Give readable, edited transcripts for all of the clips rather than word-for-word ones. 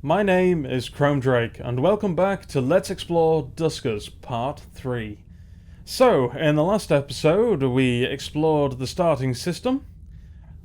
My name is ChromeDrake, and welcome back to Let's Explore Duskers Part 3. So, in the last episode, we explored the starting system,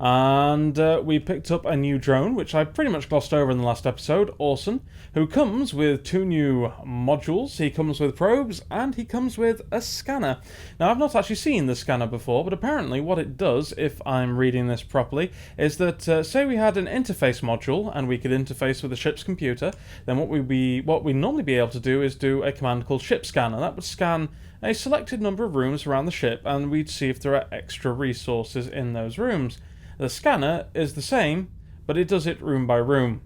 and we picked up a new drone, which I pretty much glossed over in the last episode, Orson, who comes with two new modules. He comes with probes, and he comes with a scanner. Now, I've not actually seen the scanner before, but apparently what it does, if I'm reading this properly, is that, say we had an interface module, and we could interface with the ship's computer, then what we'd normally be able to do is do a command called ship scanner. That would scan a selected number of rooms around the ship, and we'd see if there are extra resources in those rooms. The scanner is the same, but it does it room by room.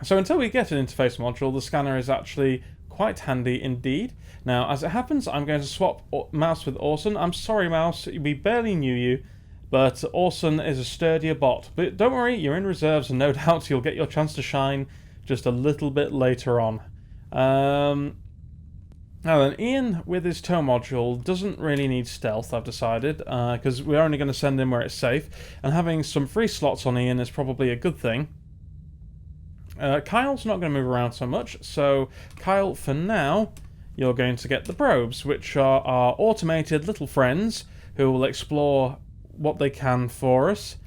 So until we get an interface module, the scanner is actually quite handy indeed. Now, as it happens, I'm going to swap Mouse with Orson. I'm sorry, Mouse, we barely knew you, but Orson is a sturdier bot. But don't worry, you're in reserves, and no doubt you'll get your chance to shine just a little bit later on. Now then, Ian, with his tow module, doesn't really need stealth, I've decided, because we're only going to send him where it's safe, and having some free slots on Ian is probably a good thing. Kyle's not going to move around so much, so Kyle, for now, you're going to get the probes, which are our automated little friends who will explore what they can for us.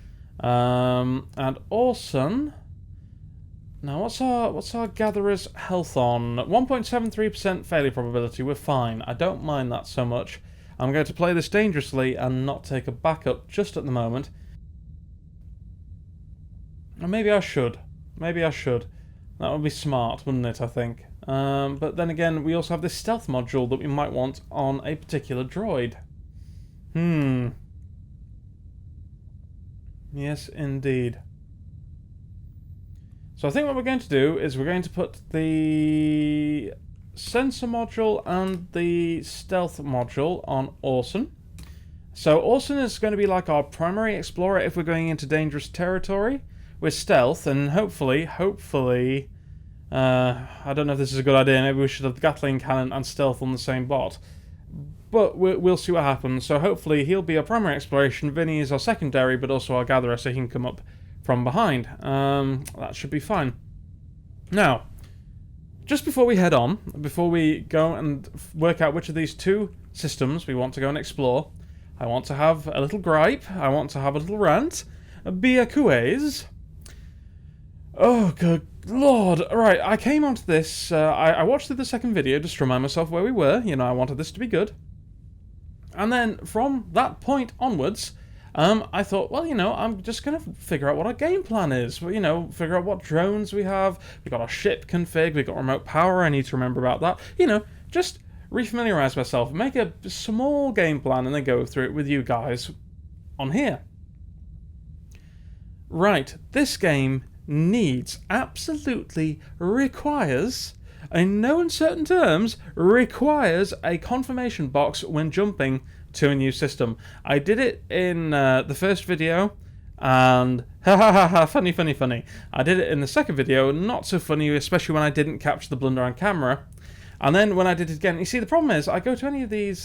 And Orson... Now, what's our gatherer's health on? 1.73% failure probability. We're fine. I don't mind that so much. I'm going to play this dangerously and not take a backup just at the moment. Or maybe I should. Maybe I should. That would be smart, wouldn't it, I think? But then again, we also have this stealth module that we might want on a particular droid. Yes, indeed. So I think what we're going to do is we're going to put the sensor module and the stealth module on Orson. So Orson is going to be like our primary explorer if we're going into dangerous territory with stealth, and hopefully, I don't know if this is a good idea, maybe we should have the Gatling cannon and stealth on the same bot. But we'll see what happens. So hopefully he'll be our primary exploration, Vinny is our secondary, but also our gatherer, so he can come up from behind. That should be fine. Now, just before we head on, before we go and work out which of these two systems we want to go and explore, I want to have a little gripe, I want to have a little rant, be a quiz. Oh, good lord. Right, I came onto this, I watched the second video just to remind myself where we were, I wanted this to be good. And then, from that point onwards, I thought, well, I'm just going to figure out what our game plan is. Well, figure out what drones we have. We've got our ship config. We've got remote power. I need to remember about that. Just refamiliarize myself. Make a small game plan and then go through it with you guys on here. Right, this game absolutely requires, in no uncertain terms, requires a confirmation box when jumping to a new system. I did it in the first video, and funny. I did it in the second video, not so funny, especially when I didn't capture the blunder on camera. And then when I did it again, you see, the problem is I go to any of these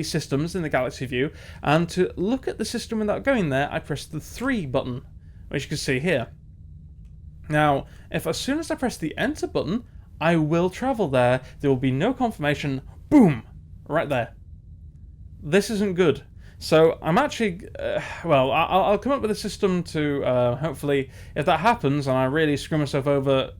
systems in the Galaxy view, and to look at the system without going there, I press the 3 button, which you can see here. Now, if as soon as I press the enter button, I will travel there. There will be no confirmation. Boom, right there. This isn't good. So I'm actually, I'll come up with a system to, hopefully, if that happens and I really screw myself over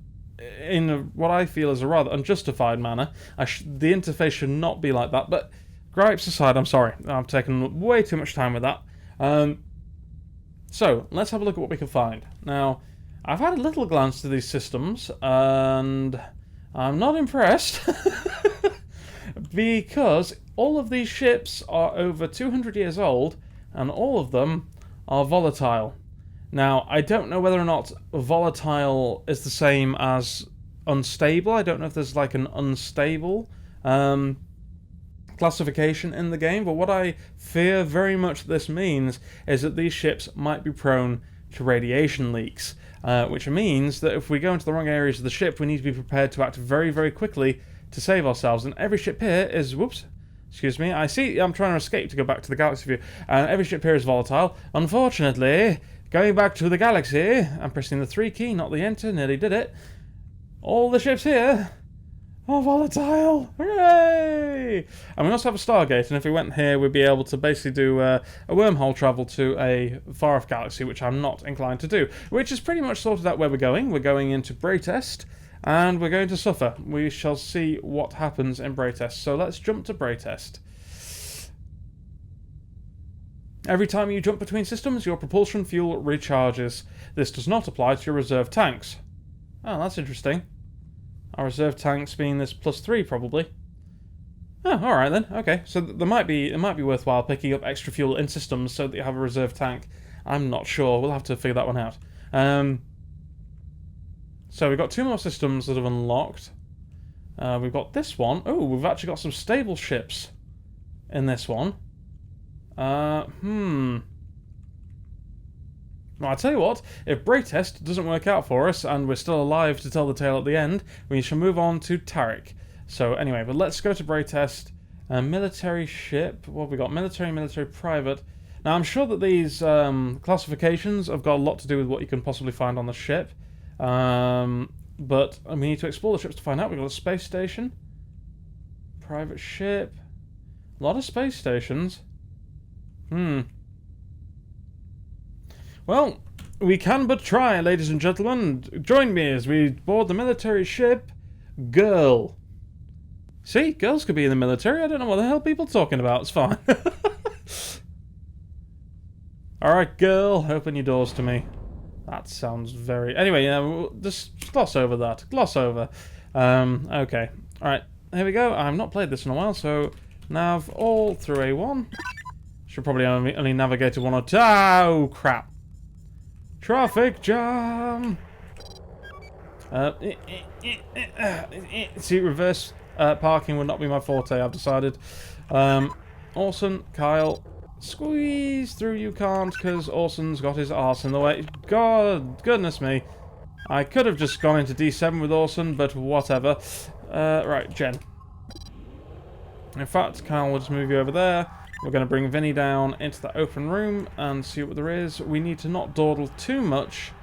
in what I feel is a rather unjustified manner, the interface should not be like that, but gripes aside, I'm sorry. I've taken way too much time with that. So, let's have a look at what we can find. Now, I've had a little glance to these systems, and I'm not impressed. Because all of these ships are over 200 years old, and all of them are volatile. Now, I don't know whether or not volatile is the same as unstable. I don't know if there's like an unstable classification in the game, but what I fear very much this means is that these ships might be prone to radiation leaks, which means that if we go into the wrong areas of the ship, we need to be prepared to act very, very quickly to save ourselves. And every ship here is, excuse me, I see I'm trying to escape to go back to the Galaxy view, and every ship here is volatile. Unfortunately, Going back to the galaxy. I'm pressing the 3 key, not the enter. Nearly did it. All the ships here are volatile. Hooray! And we also have a Stargate, and if we went here, we'd be able to basically do a wormhole travel to a far-off galaxy, which I'm not inclined to do. Which is pretty much sorted out where we're going. We're going into Braytest, and we're going to suffer. We shall see what happens in Braytest. So let's jump to Braytest. Every time you jump between systems, your propulsion fuel recharges. This does not apply to your reserve tanks. Oh, that's interesting. Our reserve tanks being this +3, probably. Oh, alright then. Okay, so it might be worthwhile picking up extra fuel in systems so that you have a reserve tank. I'm not sure. We'll have to figure that one out. So we've got 2 more systems that have unlocked. We've got this one. Oh, we've actually got some stable ships in this one. Well, I'll tell you what, if Braytest doesn't work out for us, and we're still alive to tell the tale at the end, we shall move on to Tarek. So, anyway, but let's go to Braytest. Military ship, what have we got? Military, private. Now, I'm sure that these classifications have got a lot to do with what you can possibly find on the ship. But we need to explore the ships to find out. We've got a space station. Private ship. A lot of space stations. Well, we can but try, ladies and gentlemen. Join me as we board the military ship Girl. See, girls could be in the military. I don't know what the hell people are talking about. It's fine. Alright, girl, open your doors to me. That sounds very... Anyway, we'll just gloss over that. Gloss over. Okay. Alright, here we go. I've not played this in a while, so nav all through A1. Should probably only navigate to 1 or 2. Oh, crap. Traffic jam! See, reverse parking would not be my forte, I've decided. Orson, Kyle, squeeze through you can't, because Orson's got his arse in the way. God, goodness me. I could have just gone into D7 with Orson, but whatever. Right, Jen. In fact, Kyle will just move you over there. We're going to bring Vinny down into the open room and see what there is. We need to not dawdle too much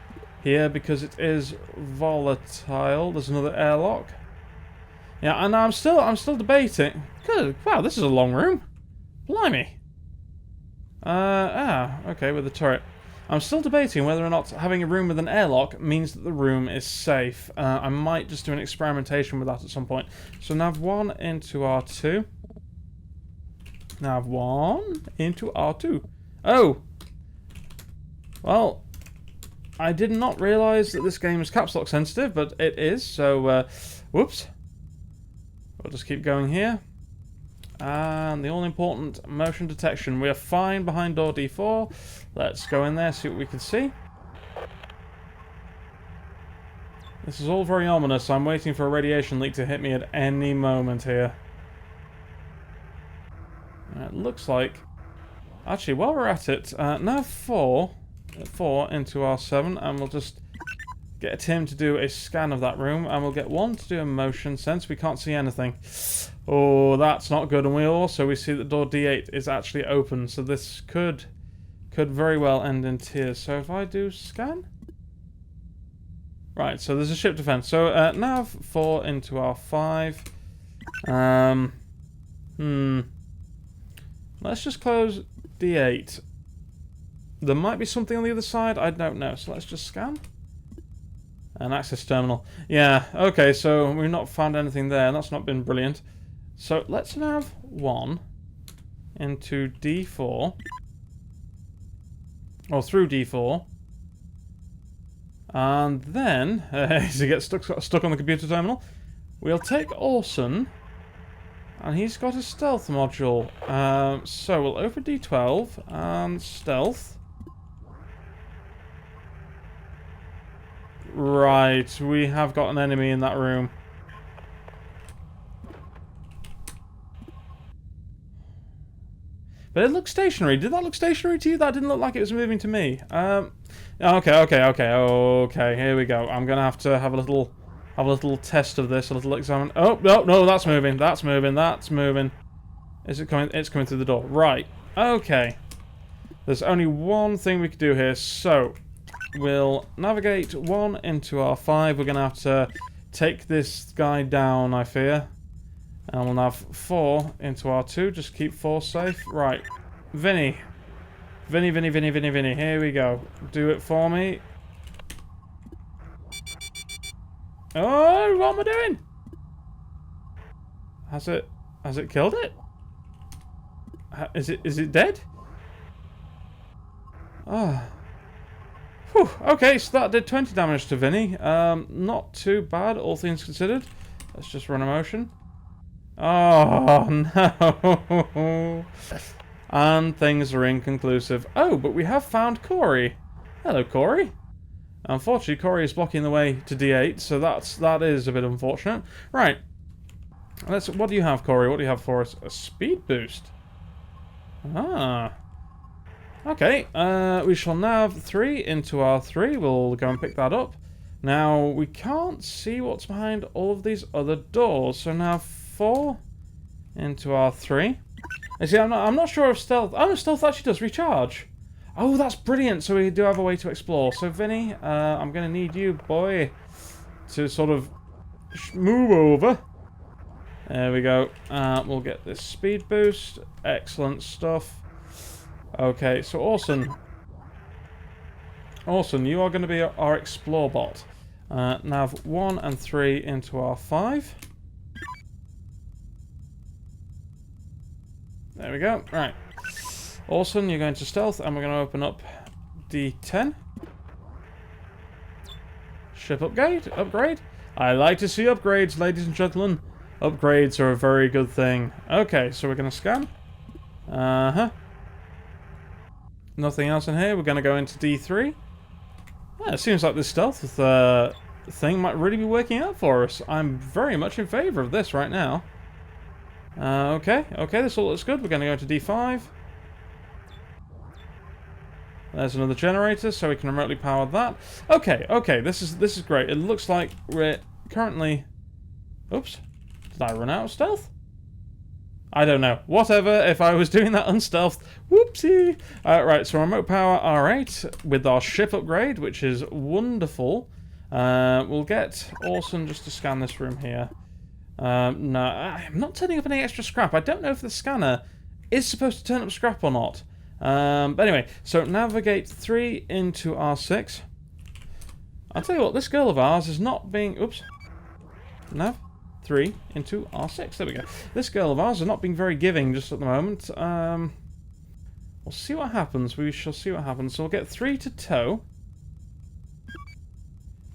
here because it is volatile. There's another airlock. Yeah, and I'm still debating. Good. Wow, this is a long room. Blimey. Okay, with the turret. I'm still debating whether or not having a room with an airlock means that the room is safe. I might just do an experimentation with that at some point. So nav 1 into R2. Nav 1 into R2. Oh! Well, I did not realise that this game is caps lock sensitive, but it is, so, whoops. We'll just keep going here. And the all-important motion detection. We are fine behind door D4. Let's go in there, see what we can see. This is all very ominous. I'm waiting for a radiation leak to hit me at any moment here. It looks like... Actually, while we're at it, nav 4 into R7, and we'll just get Tim to do a scan of that room, and we'll get 1 to do a motion sense. We can't see anything. Oh, that's not good. And we see that door D8 is actually open, so this could very well end in tears. So if I do scan... Right, so there's a ship defense. So nav 4 into R5. Let's just close D8. There might be something on the other side. I don't know. So let's just scan. And access terminal. Yeah, okay, so we've not found anything there. That's not been brilliant. So let's nav 1 into D4. Or through D4. And then, as he gets stuck on the computer terminal, we'll take Orson. And he's got a stealth module. So we'll open D12 and stealth. Right, we have got an enemy in that room. But it looks stationary. Did that look stationary to you? That didn't look like it was moving to me. Okay. Here we go. I'm gonna have to have a little test of this, a little examine. Oh no, that's moving. That's moving. Is it coming? It's coming through the door. Right. Okay. There's only one thing we could do here, so we'll navigate 1 into R5. We're going to have to take this guy down, I fear. And we'll nav 4 into R2. Just keep 4 safe. Right. Vinny. Vinny. Here we go. Do it for me. Oh, what am I doing? Has it killed it? Is it dead? Ah. Whew. Okay, so that did 20 damage to Vinny. Not too bad, all things considered. Let's just run a motion. Oh, no. And things are inconclusive. Oh, but we have found Corey. Hello, Corey. Unfortunately, Corey is blocking the way to D8, so that is a bit unfortunate. Right. What do you have, Corey? What do you have for us? A speed boost. Ah. Okay, we shall nav 3 into R3. We'll go and pick that up. Now, we can't see what's behind all of these other doors, so nav 4 into R3. You see, I'm not sure if stealth... Oh, no, stealth actually does recharge. Oh, that's brilliant. So we do have a way to explore. So, Vinny, I'm going to need you, boy, to sort of move over. There we go. We'll get this speed boost. Excellent stuff. Okay, so Orson. Orson, you are going to be our explore bot. Nav 1 and 3 into R5. There we go. Right. Orson, you're going to stealth, and we're going to open up D10. Ship upgrade. I like to see upgrades, ladies and gentlemen. Upgrades are a very good thing. Okay, so we're going to scan. Nothing else in here. We're going to go into D3. Yeah, it seems like this stealth thing might really be working out for us. I'm very much in favour of this right now. Okay, this all looks good. We're going to go into D5. There's another generator, so we can remotely power that. Okay, this is great. It looks like we're currently... Oops. Did I run out of stealth? I don't know. Whatever, if I was doing that unstealthed. Whoopsie! Right, so remote power R8 with our ship upgrade, which is wonderful. We'll get Orson just to scan this room here. No, I'm not turning up any extra scrap. I don't know if the scanner is supposed to turn up scrap or not. But anyway, so navigate 3 into R6. I'll tell you what, this girl of ours is not being... Oops. Nav 3 into R6. There we go. This girl of ours is not being very giving just at the moment. We'll see what happens. We shall see what happens. So we'll get 3 to tow.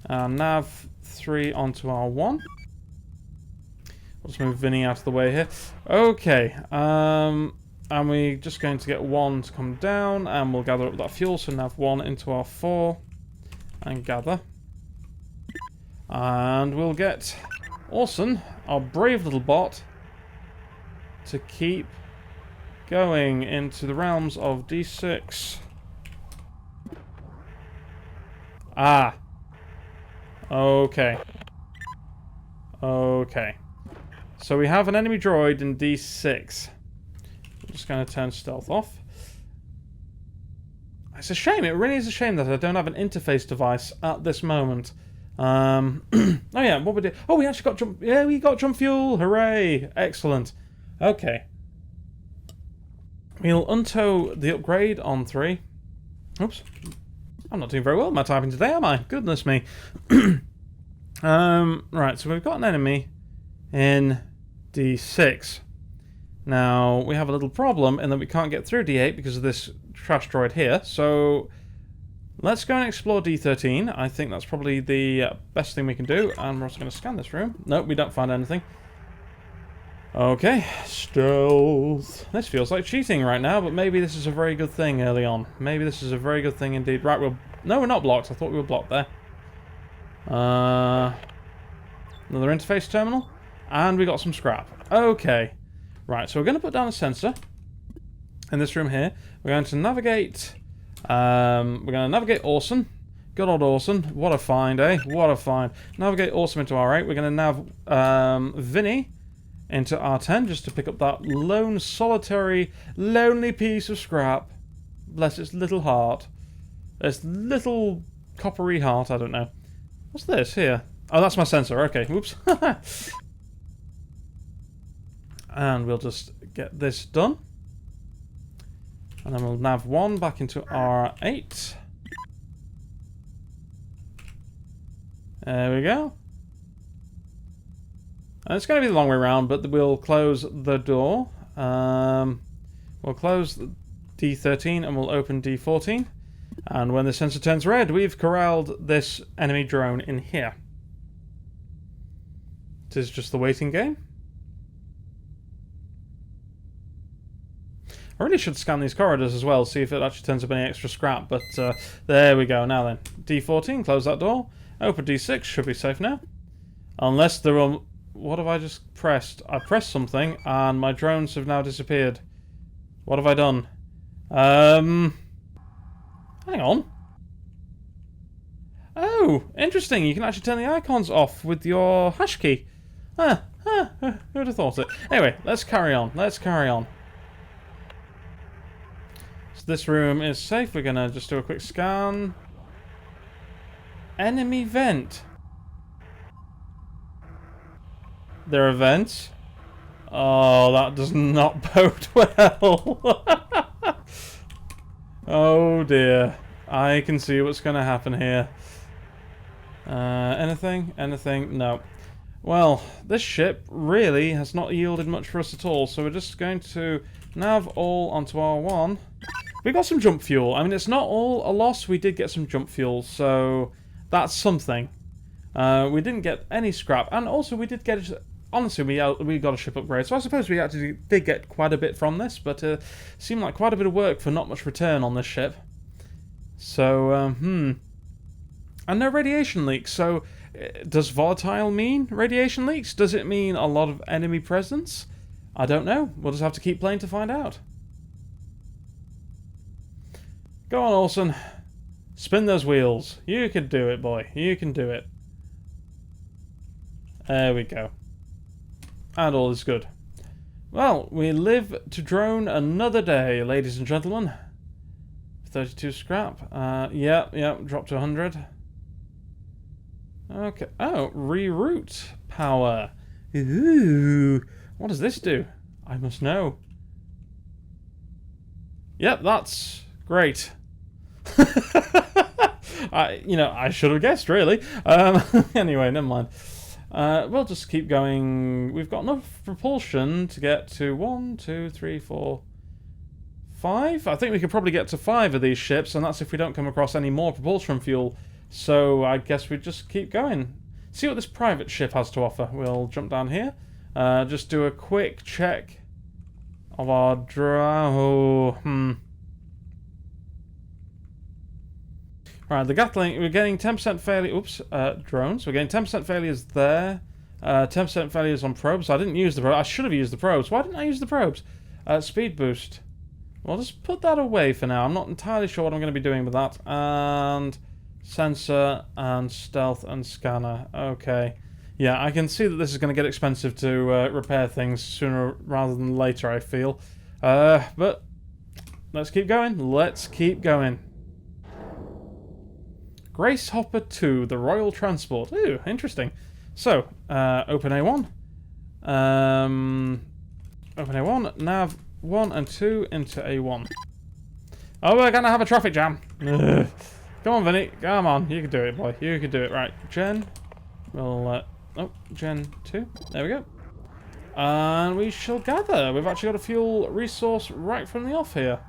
Nav 3 onto R1. We'll just move Vinny out of the way here. Okay. And we're just going to get 1 to come down, and we'll gather up that fuel, so nav 1 into R4, and gather. And we'll get Orson, our brave little bot, to keep going into the realms of D6. Ah. Okay. Okay. So we have an enemy droid in D6. I'm just going to turn stealth off. It's a shame. It really is a shame that I don't have an interface device at this moment. Oh yeah, what we did? Oh, we actually got jump. Yeah, we got jump fuel. Hooray! Excellent. Okay. We'll untow the upgrade on 3. Oops. I'm not doing very well with my typing today, am I? Goodness me. Right, so we've got an enemy in D6. Now, we have a little problem in that we can't get through D8 because of this trash droid here, so let's go and explore D13. I think that's probably the best thing we can do, and we're also going to scan this room. Nope, we don't find anything. Okay, stealth. This feels like cheating right now, but maybe this is a very good thing early on. Maybe this is a very good thing indeed. Right, no, we're not blocked. I thought we were blocked there. Another interface terminal, and we got some scrap. Okay. Right, so we're going to put down a sensor in this room here. We're going to navigate. Orson. Good old Orson. What a find, eh? What a find. Navigate Orson into R8. We're going to nav Vinny into R10 just to pick up that lone, solitary, lonely piece of scrap. Bless its little heart. Its little coppery heart, I don't know. What's this here? Oh, that's my sensor. Okay, whoops. And we'll just get this done. And then we'll nav 1 back into R8. There we go. And it's going to be the long way around, but we'll close the door. We'll close D13 and we'll open D14. And when the sensor turns red, we've corralled this enemy drone in here. It is just the waiting game. I really should scan these corridors as well, see if it actually turns up any extra scrap, but there we go. Now then, D14, close that door. Open D6, should be safe now. Unless there are... What have I just pressed? I pressed something, and my drones have now disappeared. What have I done? Hang on. Oh, interesting. You can actually turn the icons off with your hash key. Who would have thought it? Anyway, let's carry on. Let's carry on. So this room is safe. We're going to just do a quick scan. Enemy vent. There are vents. Oh, that does not bode well. Oh dear. I can see what's going to happen here. Anything? Anything? No. Well, this ship really has not yielded much for us at all, so we're just going to nav all onto R1. We got some jump fuel. I mean, it's not all a loss. We did get some jump fuel, so that's something. We didn't get any scrap, and also we did get... Honestly, we got a ship upgrade, so I suppose we actually did get quite a bit from this, but seemed like quite a bit of work for not much return on this ship. So, And no radiation leaks, so does volatile mean radiation leaks? Does it mean a lot of enemy presence? I don't know. We'll just have to keep playing to find out. Go on, Olsen. Spin those wheels. You can do it, boy. You can do it. There we go. And all is good. Well, we live to drone another day, ladies and gentlemen. 32 scrap. Yeah, drop to 100. Okay. Oh, reroute power. Ooh. What does this do? I must know. Yep, that's great. I should have guessed, really. Anyway, never mind. We'll just keep going. We've got enough propulsion to get to 1, 2, 3, 4, 5. I think we could probably get to 5 of these ships, and that's if we don't come across any more propulsion fuel. So I guess we just keep going. See what this private ship has to offer. We'll jump down here. Just do a quick check of our Right, the Gatling, we're getting 10% failure. Oops, drones. We're getting 10% failures there. 10% failures on probes. I didn't use the probes. I should have used the probes. Why didn't I use the probes? Speed boost. Well, just put that away for now. I'm not entirely sure what I'm going to be doing with that. And sensor and stealth and scanner. Okay. Yeah, I can see that this is going to get expensive to repair things sooner rather than later, I feel. But let's keep going. Let's keep going. Grace Hopper 2, the Royal Transport. Ooh, interesting. So, open A1. Open A1, nav 1 and 2 into A1. Oh, we're going to have a traffic jam. Ugh. Come on, Vinny. Come on. You can do it, boy. You can do it. Right, Gen. We'll, Gen 2. There we go. And we shall gather. We've actually got a fuel resource right from the off here.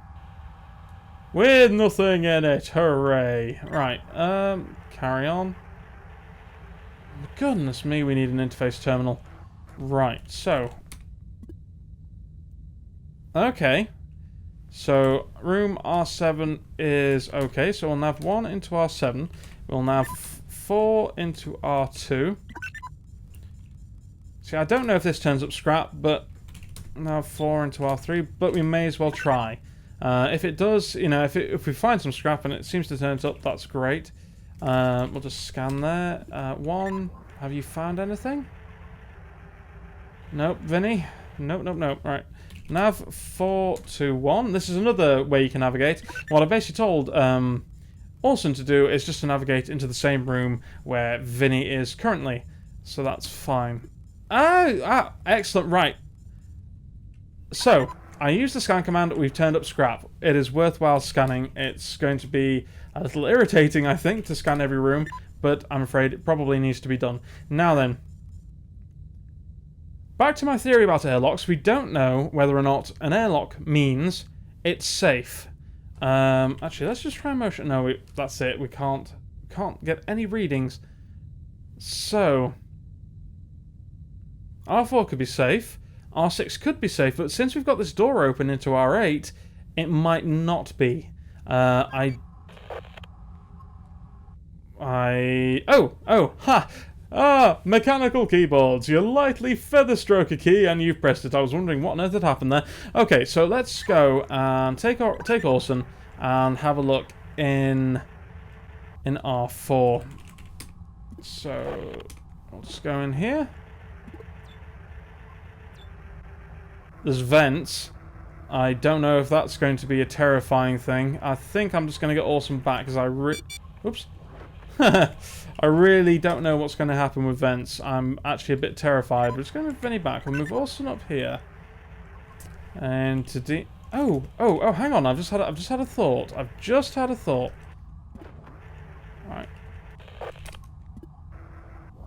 With nothing in it. Hooray. Right, carry on. Goodness me, we need an interface terminal. Right, so. Okay. So, room R7 is okay. So we'll nav 1 into R7. We'll nav 4 into R2. See, I don't know if this turns up scrap, but nav 4 into R3, but we may as well try. If it does, if we find some scrap and it seems to turn it up, that's great. We'll just scan there. 1, have you found anything? Nope, Vinny? Nope. Right. Nav 421. This is another way you can navigate. What I basically told Orson to do is just to navigate into the same room where Vinny is currently. So that's fine. Excellent, right. So, I use the scan command, we've turned up scrap. It is worthwhile scanning. It's going to be a little irritating, I think, to scan every room, but I'm afraid it probably needs to be done. Now then, back to my theory about airlocks. We don't know whether or not an airlock means it's safe. Actually, let's just try motion. No, that's it. We can't get any readings. So, R4 could be safe. R6 could be safe, but since we've got this door open into R8, it might not be. Mechanical keyboards. You lightly feather stroke a key and you've pressed it. I was wondering what on earth had happened there. Okay, so let's go and take Orson and have a look in R4. So, I'll just go in here. There's vents. I don't know if that's going to be a terrifying thing. I think I'm just going to get Orson back because Oops. I really don't know what's going to happen with vents. I'm actually a bit terrified. We're just going to move Vinny back. We'll move Orson up here. And to Oh, hang on. I've just had a thought. I've just had a thought. Right.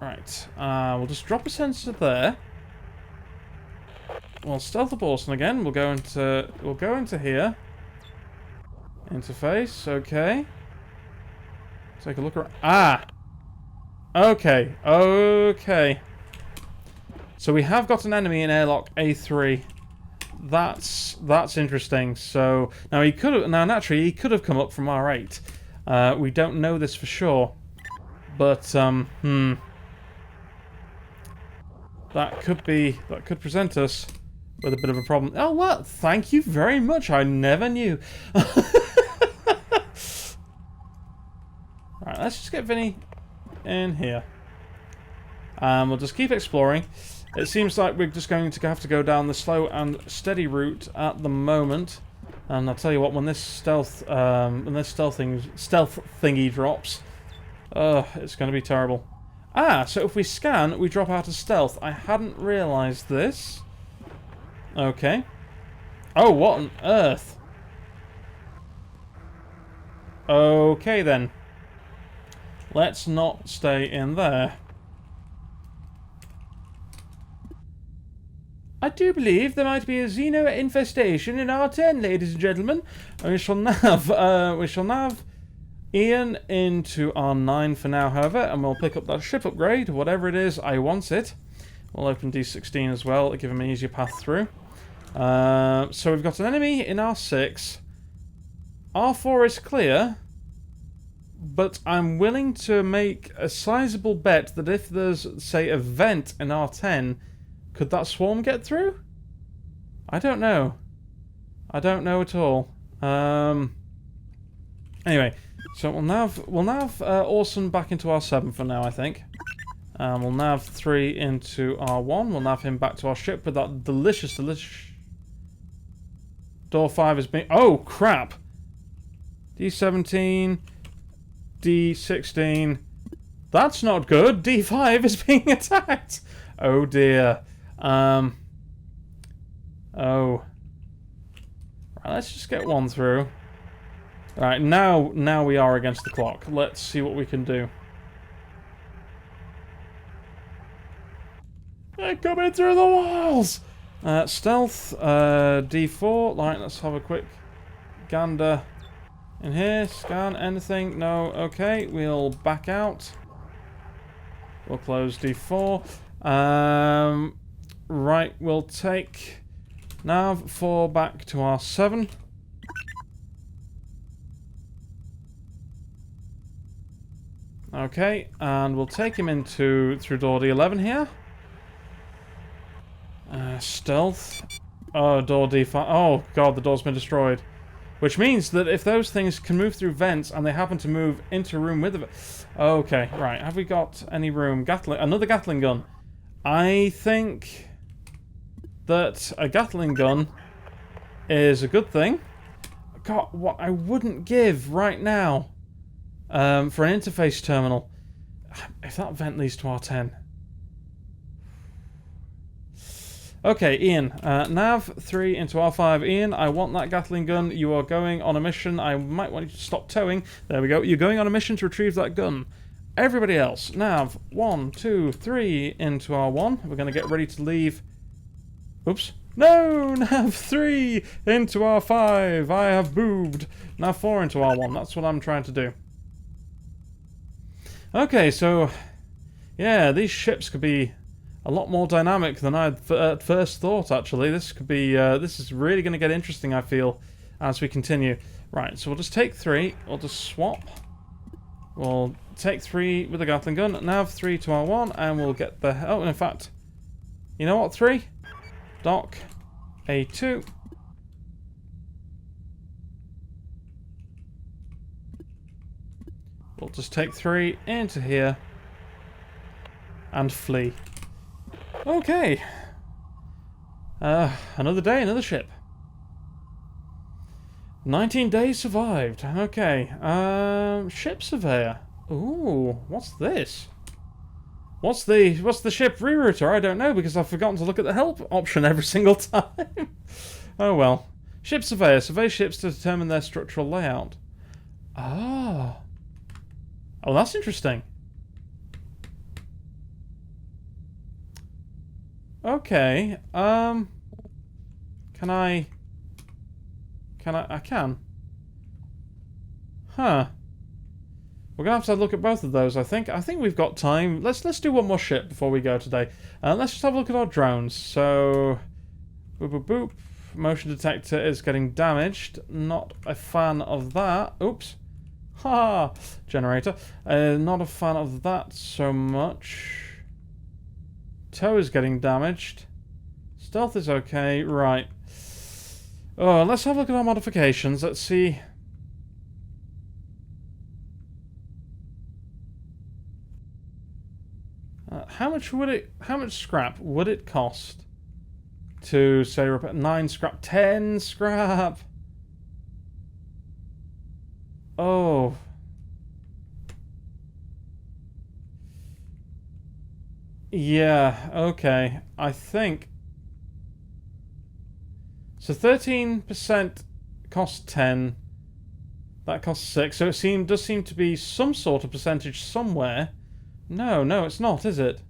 Right. We'll just drop a sensor there. We'll stealth up Orson again. We'll go into here. Interface, okay. Take a look around. Okay, okay. So we have got an enemy in airlock A3. That's interesting. So now naturally he could have come up from R8. We don't know this for sure. But that could present us with a bit of a problem. Oh, well, thank you very much. I never knew. Alright, let's just get Vinny in here. We'll just keep exploring. It seems like we're just going to have to go down the slow and steady route at the moment. And I'll tell you what, when this stealth thingy drops, it's going to be terrible. So if we scan, we drop out of stealth. I hadn't realised this. Okay. Oh, what on earth? Okay, then. Let's not stay in there. I do believe there might be a Xeno infestation in R10, ladies and gentlemen. We shall nav Ian into R9 for now, however, and we'll pick up that ship upgrade, whatever it is, I want it. We'll open D16 as well, to give him an easier path through. So we've got an enemy in R6. R4 is clear, but I'm willing to make a sizable bet that if there's, say, a vent in R10, could that swarm get through? I don't know. I don't know at all. Anyway, so we'll nav Orson back into R7 for now, I think. We'll nav 3 into R1. We'll nav him back to our ship with that delicious... Door 5 is being... Oh, crap! D17... D16... That's not good! D5 is being attacked! Oh, dear. Oh. Right, let's just get one through. Right, now we are against the clock. Let's see what we can do. They're coming through the walls! Stealth, D4. Right, let's have a quick gander in here. Scan, anything? No, okay. We'll back out. We'll close D4. Right, we'll take nav 4 back to R7. Okay, and we'll take him through door D11 here. Stealth. Oh, door D5. Oh, God, the door's been destroyed. Which means that if those things can move through vents and they happen to move into a room with it. Okay, right. Have we got any room? Another Gatling gun. I think that a Gatling gun is a good thing. God, what I wouldn't give right now for an interface terminal. If that vent leads to R10. Okay, Ian. Nav 3 into R5. Ian, I want that Gatling gun. You are going on a mission. I might want you to stop towing. There we go. You're going on a mission to retrieve that gun. Everybody else. Nav 1, 2, 3 into R1. We're going to get ready to leave. Oops. No! Nav 3 into R5. I have boobed. Nav 4 into R1. That's what I'm trying to do. Okay, so... yeah, these ships could be a lot more dynamic than I at first thought, actually. This could be... this is really going to get interesting, I feel, as we continue. Right, so we'll just take 3. We'll just swap. We'll take 3 with the Gatling gun. Nav 3 to R1, and we'll get the... oh, in fact... you know what, 3? Dock A2. We'll just take 3 into here and flee. Okay. Another day, another ship. 19 days survived. Okay. Ship surveyor. Ooh, what's this? What's the ship rerouter? I don't know, because I've forgotten to look at the help option every single time. Oh well. Ship surveyor. Survey ships to determine their structural layout. Ah. Oh, that's interesting. Okay. Can I... I can. Huh. We're gonna have to look at both of those, I think. I think we've got time. Let's do one more ship before we go today. Let's just have a look at our drones. So, boop boop boop. Motion detector is getting damaged. Not a fan of that. Oops. Ha! Generator. Not a fan of that so much. Tow is getting damaged. Stealth is okay. Right. Oh, let's have a look at our modifications. Let's see. How much scrap would it cost to, say, repair 9 scrap, 10 scrap? Oh. Yeah, okay. I think... so 13% costs 10. That costs 6. So it does seem to be some sort of percentage somewhere. No, it's not, is it?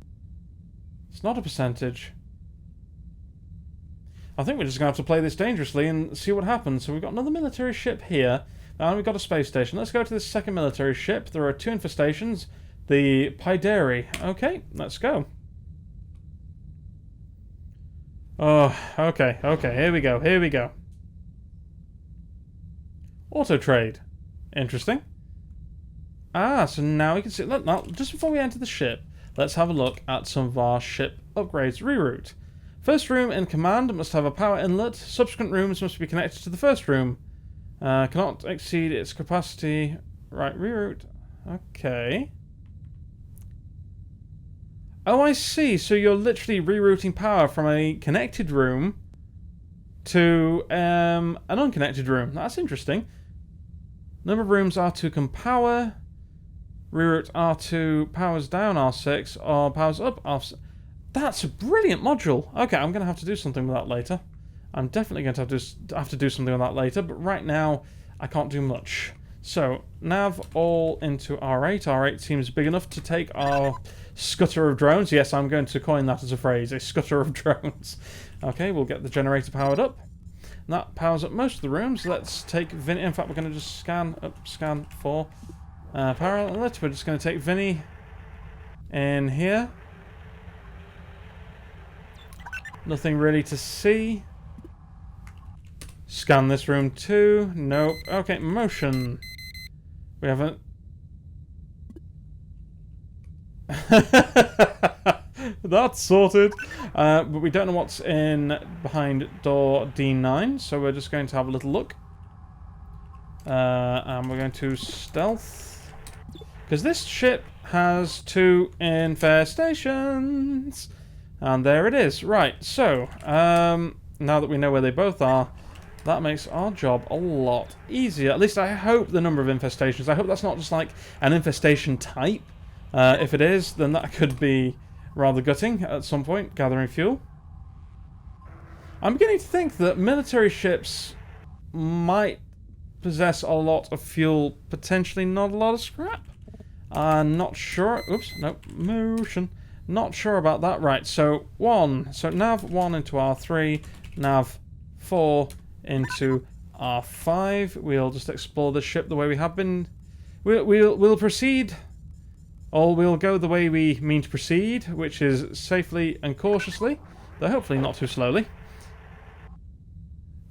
It's not a percentage. I think we're just going to have to play this dangerously and see what happens. So we've got another military ship here, and we've got a space station. Let's go to this second military ship. There are 2 infestations. The Pideri. Okay, let's go. Oh, okay, here we go. Auto trade. Interesting. Ah, so now we can see... look, now, just before we enter the ship, let's have a look at some of our ship upgrades. Reroute. First room in command must have a power inlet. Subsequent rooms must be connected to the first room. Cannot exceed its capacity. Right, reroute. Okay. Oh, I see. So you're literally rerouting power from a connected room to an unconnected room. That's interesting. Number of rooms R2 can power. Reroute R2 powers down R6 or powers up R6. That's a brilliant module. Okay, I'm going to have to do something with that later. I'm definitely going to have to do something with that later, but right now I can't do much. So, nav all into R8. R8 seems big enough to take our scutter of drones. Yes, I'm going to coin that as a phrase, a scutter of drones. Okay, we'll get the generator powered up. And that powers up most of the rooms. Let's take Vinny. In fact, we're going to just scan for power outlet. We're just going to take Vinny in here. Nothing really to see. Scan this room too. Nope. Okay, motion. We haven't... That's sorted. But we don't know what's in behind door D9, so we're just going to have a little look. And we're going to stealth. Because this ship has 2 infestations. And there it is. Right, so, now that we know where they both are, That makes our job a lot easier. At least I hope the number of infestations. I hope that's not just like an infestation type. If it is, then that could be rather gutting at some point, gathering fuel. I'm beginning to think that military ships might possess a lot of fuel, potentially not a lot of scrap. Not sure. Oops, no, motion. Not sure about that. Right, so 1. So nav 1 into R3, nav 4 into R5. We'll just explore the ship the way we have been. We'll proceed, or we'll go the way we mean to proceed, which is safely and cautiously, though hopefully not too slowly.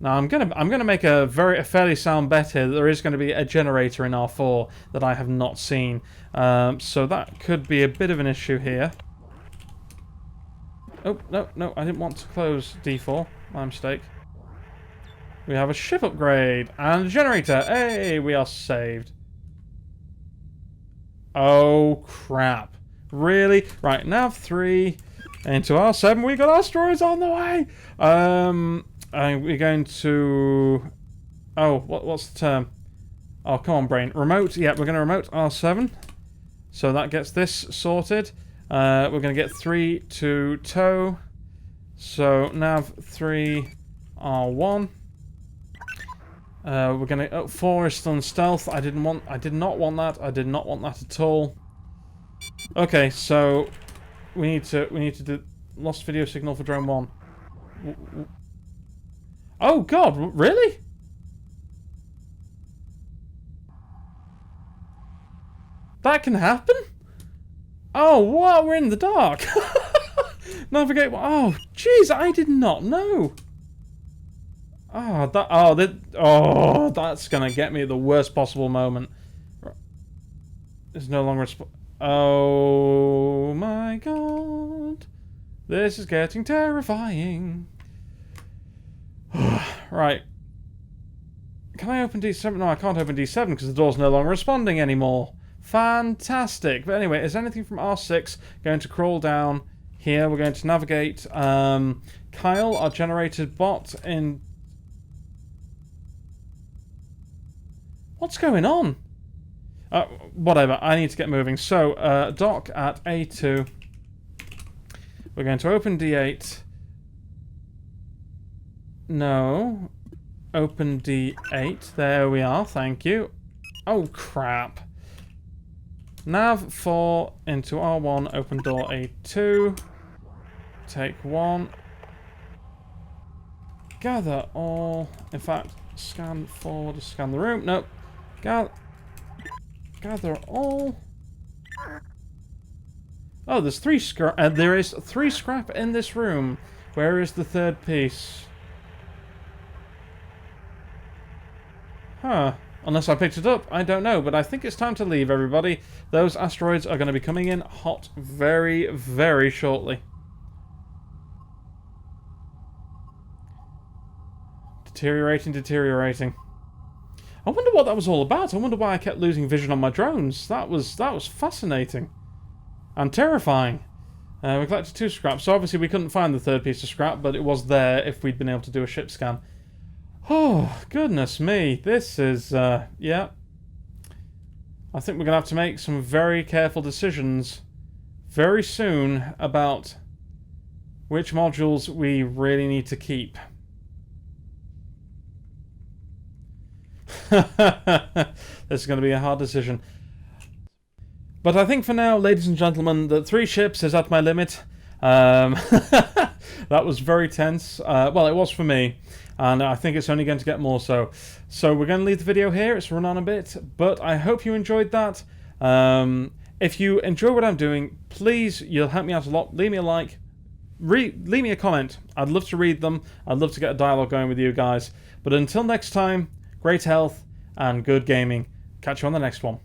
Now I'm gonna make a fairly sound bet here that there is going to be a generator in R4 that I have not seen, so that could be a bit of an issue here. Oh no, I didn't want to close D4. My mistake. We have a ship upgrade and a generator. Hey, we are saved. Oh crap! Really? Right, nav 3 into R7. We got asteroids on the way. We're going to... Oh, what's the term? Oh, come on, brain. Remote. Yeah, we're going to remote R7. So that gets this sorted. We're going to get 3 to tow. So nav 3 R1. We're going to... 4 is still in stealth. I did not want that. I did not want that at all. Okay, so we need to do lost video signal for drone 1. Oh god, really? That can happen? Oh, wow, we're in the dark. Navigate. Oh, jeez, I did not know. Oh, that's gonna get me at the worst possible moment. It's no longer. Oh my god, this is getting terrifying. Right. Can I open D7? No, I can't open D7 because the door's no longer responding anymore. Fantastic. But anyway, is anything from R6 going to crawl down here? We're going to navigate Kyle, our generated bot, in... What's going on? Whatever, I need to get moving. So, dock at A2. We're going to open D8. No. Open D8. There we are, thank you. Oh, crap. Nav 4 into R1, open door A2. Take 1. Gather all. In fact, scan forward to scan the room. Nope. Gather all. Oh, there's 3 scrap. There is 3 scrap in this room. Where is the third piece? Huh. Unless I picked it up, I don't know, but I think it's time to leave, everybody. Those asteroids are going to be coming in hot very, very shortly. Deteriorating. I wonder what that was all about. I wonder why I kept losing vision on my drones. That was fascinating. And terrifying. We collected 2 scraps, so obviously we couldn't find the third piece of scrap, but it was there if we'd been able to do a ship scan. Oh, goodness me. This is, yeah. I think we're going to have to make some very careful decisions very soon about which modules we really need to keep. This is going to be a hard decision. But I think for now, ladies and gentlemen, that 3 ships is at my limit. That was very tense. Well, it was for me. And I think it's only going to get more so. So we're going to leave the video here. It's run on a bit. But I hope you enjoyed that. If you enjoy what I'm doing, please, you'll help me out a lot. Leave me a like. Leave me a comment. I'd love to read them. I'd love to get a dialogue going with you guys. But until next time, great health and good gaming. Catch you on the next one.